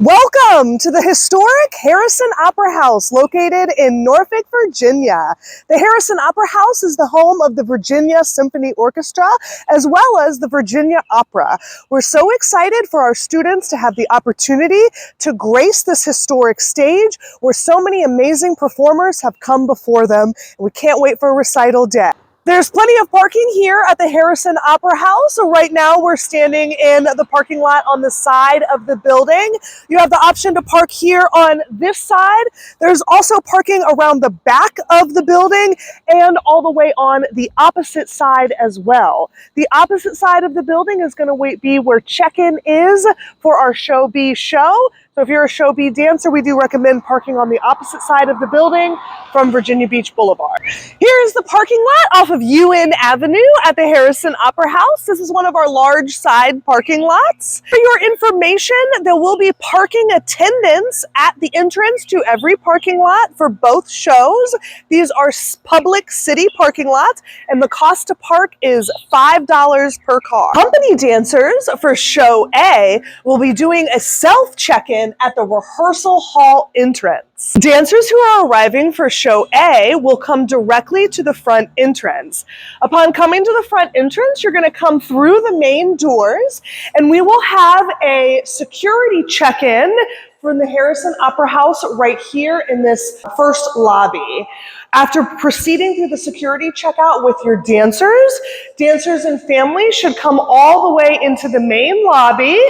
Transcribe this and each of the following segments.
Welcome to the historic Harrison Opera House located in Norfolk, Virginia. The Harrison Opera House is the home of the Virginia Symphony Orchestra as well as the Virginia Opera. We're so excited for our students to have the opportunity to grace this historic stage where so many amazing performers have come before them, and we can't wait for recital day. There's plenty of parking here at the Harrison Opera House. So right now we're standing in the parking lot on the side of the building. You have the option to park here on this side. There's also parking around the back of the building and all the way on the opposite side as well. The opposite side of the building is going to be where check-in is for our Show B show. So if you're a Show B dancer, we do recommend parking on the opposite side of the building from Virginia Beach Boulevard. Here is the parking lot off of UN Avenue at the Harrison Opera House. This is one of our large side parking lots. For your information, there will be parking attendants at the entrance to every parking lot for both shows. These are public city parking lots, and the cost to park is $5 per car. Company dancers for Show A will be doing a self-check-in at the rehearsal hall entrance. Dancers who are arriving for Show A will come directly to the front entrance. Upon coming to the front entrance, you're going to come through the main doors, and we will have a security check-in from the Harrison Opera House right here in this first lobby. After proceeding through the security checkout with your dancers and families should come all the way into the main lobby.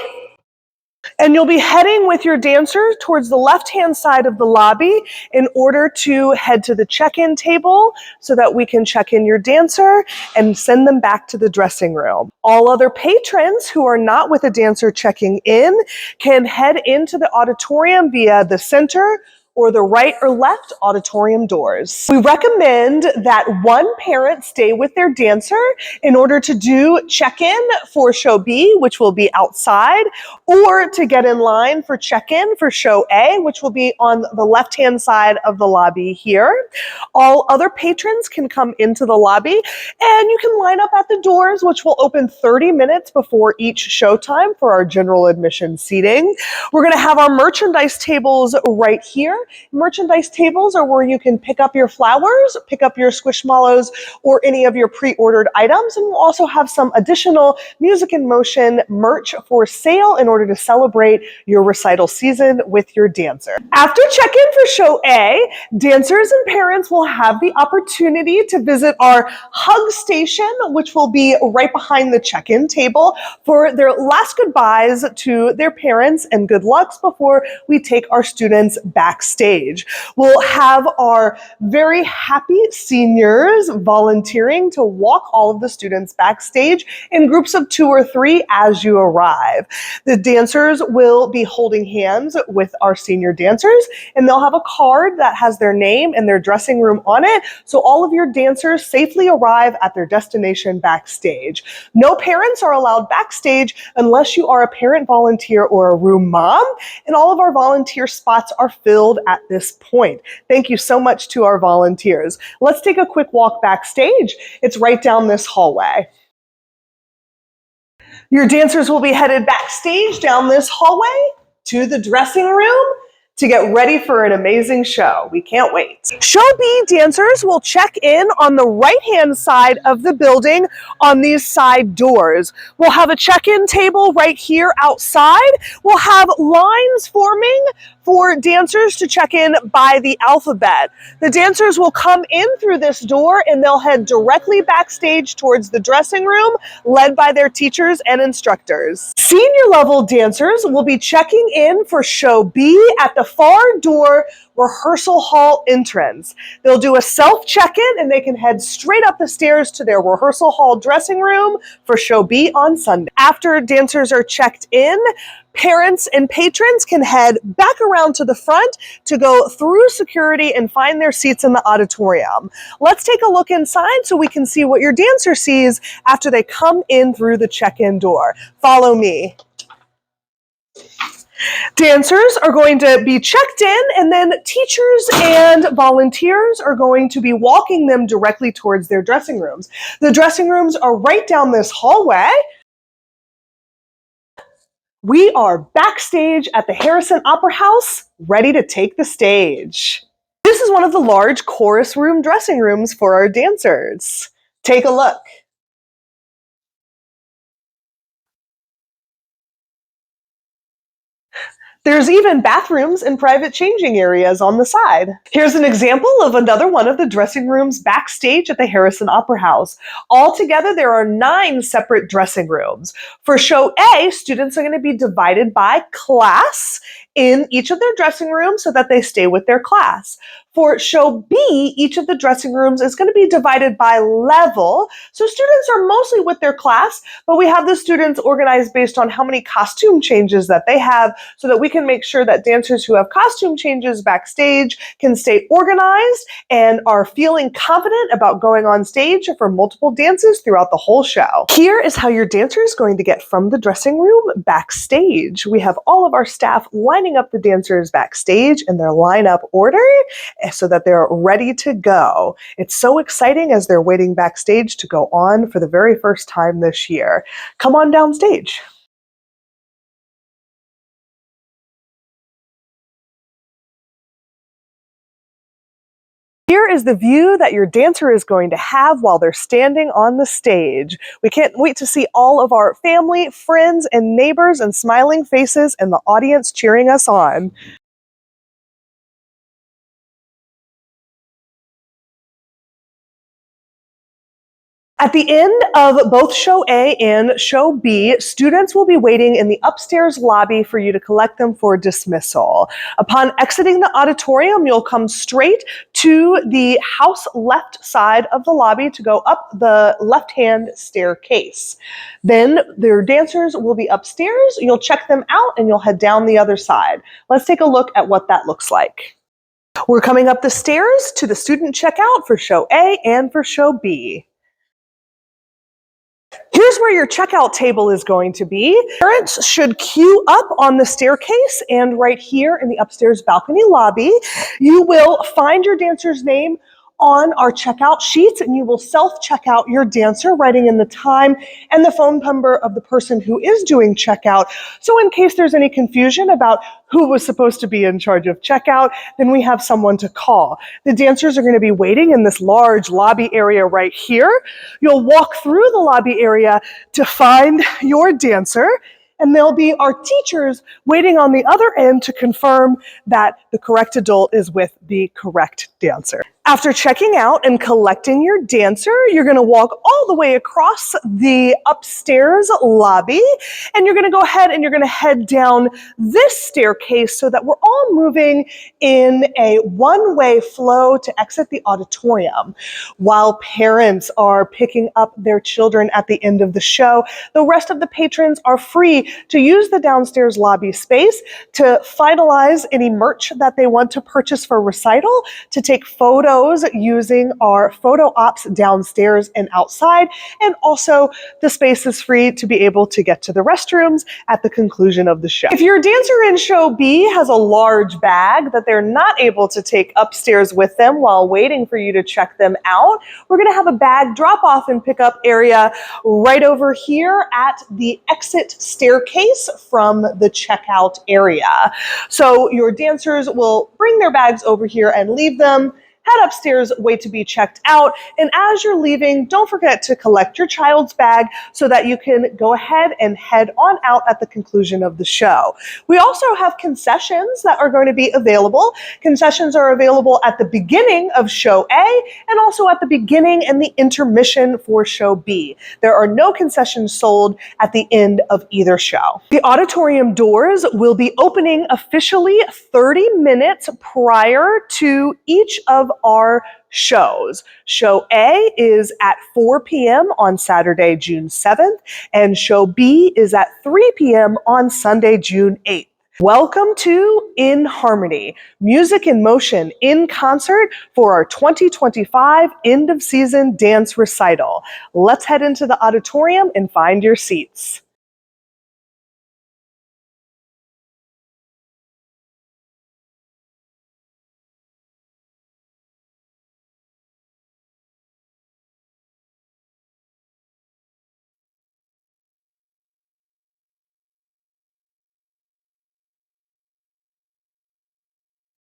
And you'll be heading with your dancers towards the left-hand side of the lobby in order to head to the check-in table so that we can check in your dancer and send them back to the dressing room. All other patrons who are not with a dancer checking in can head into the auditorium via the center or the right or left auditorium doors. We recommend that one parent stay with their dancer in order to do check-in for Show B, which will be outside, or to get in line for check-in for Show A, which will be on the left-hand side of the lobby here. All other patrons can come into the lobby, and you can line up at the doors, which will open 30 minutes before each showtime for our general admission seating. We're gonna have our merchandise tables right here. Merchandise tables are where you can pick up your flowers, pick up your squishmallows, or any of your pre-ordered items. And we'll also have some additional Music in Motion merch for sale in order to celebrate your recital season with your dancer. After check-in for Show A, dancers and parents will have the opportunity to visit our hug station, which will be right behind the check-in table, for their last goodbyes to their parents and good lucks before we take our students backstage. We'll have our very happy seniors volunteering to walk all of the students backstage in groups of 2 or 3 as you arrive. The dancers will be holding hands with our senior dancers, and they'll have a card that has their name and their dressing room on it, so all of your dancers safely arrive at their destination backstage. No parents are allowed backstage unless you are a parent volunteer or a room mom, and all of our volunteer spots are filled at this point. Thank you so much to our volunteers. Let's take a quick walk backstage. It's right down this hallway. Your dancers will be headed backstage down this hallway to the dressing room to get ready for an amazing show. We can't wait. Show B dancers will check in on the right-hand side of the building on these side doors. We'll have a check-in table right here outside. We'll have lines forming for dancers to check in by the alphabet. The dancers will come in through this door and they'll head directly backstage towards the dressing room, led by their teachers and instructors. Senior level dancers will be checking in for Show B at the far door rehearsal hall entrance. They'll do a self check-in and they can head straight up the stairs to their rehearsal hall dressing room for Show B on Sunday. After dancers are checked in, parents and patrons can head back around to the front to go through security and find their seats in the auditorium. Let's take a look inside so we can see what your dancer sees after they come in through the check-in door. Follow me. Dancers are going to be checked in, and then teachers and volunteers are going to be walking them directly towards their dressing rooms. The dressing rooms are right down this hallway. We are backstage at the Harrison Opera House, ready to take the stage. This is one of the large chorus room dressing rooms for our dancers. Take a look. There's even bathrooms and private changing areas on the side. Here's an example of another one of the dressing rooms backstage at the Harrison Opera House. Altogether, there are 9 separate dressing rooms. For show A, students are going to be divided by class in each of their dressing rooms so that they stay with their class. For show B, each of the dressing rooms is going to be divided by level. So students are mostly with their class, but we have the students organized based on how many costume changes that they have so that we can make sure that dancers who have costume changes backstage can stay organized and are feeling confident about going on stage for multiple dances throughout the whole show. Here is how your dancer is going to get from the dressing room backstage. We have all of our staff lining up the dancers backstage in their lineup order so that they're ready to go. It's so exciting as they're waiting backstage to go on for the very first time this year. Come on downstage. Here is the view that your dancer is going to have while they're standing on the stage. We can't wait to see all of our family, friends, and neighbors and smiling faces in the audience cheering us on. At the end of both show A and show B, students will be waiting in the upstairs lobby for you to collect them for dismissal. Upon exiting the auditorium, you'll come straight to the house left side of the lobby to go up the left-hand staircase. Then their dancers will be upstairs, you'll check them out, and you'll head down the other side. Let's take a look at what that looks like. We're coming up the stairs to the student checkout for show A and for show B. Here's where your checkout table is going to be. Parents should queue up on the staircase and right here in the upstairs balcony lobby. You will find your dancer's name on our checkout sheets and you will self-check out your dancer, writing in the time and the phone number of the person who is doing checkout. So in case there's any confusion about who was supposed to be in charge of checkout, then we have someone to call. The dancers are going to be waiting in this large lobby area right here. You'll walk through the lobby area to find your dancer, and there'll be our teachers waiting on the other end to confirm that the correct adult is with the correct dancer. After checking out and collecting your dancer, you're going to walk all the way across the upstairs lobby, and you're going to go ahead and you're going to head down this staircase so that we're all moving in a one-way flow to exit the auditorium. While parents are picking up their children at the end of the show, the rest of the patrons are free to use the downstairs lobby space to finalize any merch that they want to purchase for recital, to take photos using our photo ops downstairs and outside, and also the space is free to be able to get to the restrooms at the conclusion of the show. If your dancer in show B has a large bag that they're not able to take upstairs with them while waiting for you to check them out, we're going to have a bag drop off and pick up area right over here at the exit staircase from the checkout area. So your dancers will bring their bags over here and leave them, head upstairs, wait to be checked out, and as you're leaving, don't forget to collect your child's bag so that you can go ahead and head on out at the conclusion of the show. We also have concessions that are going to be available. Concessions are available at the beginning of show A and also at the beginning and the intermission for show B. There are no concessions sold at the end of either show. The auditorium doors will be opening officially 30 minutes prior to each of our shows. Show A is at 4 p.m. on Saturday, June 7th, and show B is at 3 p.m. on Sunday, June 8th. Welcome to In Harmony, music in motion in concert for our 2025 end of season dance recital. Let's head into the auditorium and find your seats.